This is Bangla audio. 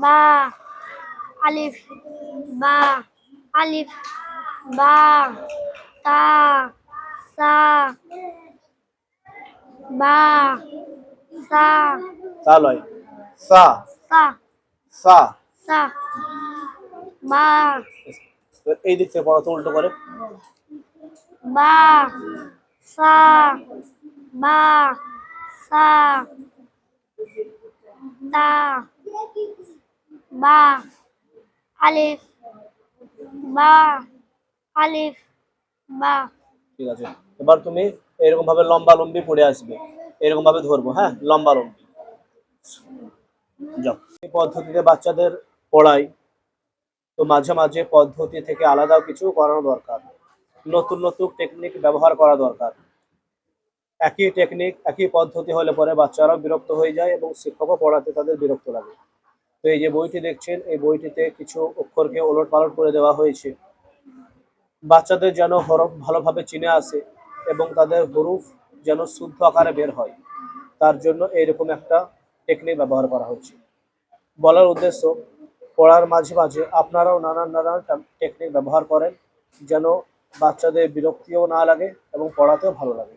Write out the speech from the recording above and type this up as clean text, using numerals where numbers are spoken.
বা আলিফ বা আলিফ বা তা সা বা সা তা লয়, সা সা সা। সা বা এবার এই দিক থেকে পড়া তো উল্টো করে। বা সা বা সা তা বা আলিফ বা আলিফ বা। ঠিক আছে, এবার তুমি এরকম ভাবে লম্বা লম্বি পড়ে আসবে, এরকম ভাবে ধরবো, হ্যাঁ, লম্বা লম্বি। যাও, এই পদ্ধতিতে বাচ্চাদের পড়াই, তো মাঝে মাঝে পদ্ধতি থেকে আলাদা কিছু করানো দরকার, নতুন নতুন টেকনিক ব্যবহার করা দরকার। একই টেকনিক একই পদ্ধতি হলে পরে বাচ্চারাও বিরক্ত হয়ে যায় এবং শিক্ষকও পড়াতে তাদের বিরক্ত লাগে। তো এই যে বইটি দেখছেন, এই বইটিতে কিছু অক্ষরকে ওলট পালট করে দেওয়া হয়েছে, বাচ্চাদের যেন হরফ ভালোভাবে চিনে আসে এবং তাদের হরুফ যেন শুদ্ধ আকারে বের হয়, তার জন্য এইরকম একটা টেকনিক ব্যবহার করা হচ্ছে। বলার উদ্দেশ্য, পড়ার মাঝে মাঝে আপনারাও নানান নানান টেকনিক ব্যবহার করেন, যেন বাচ্চাদের বিরক্তিও না লাগে এবং পড়াতেও ভালো লাগে।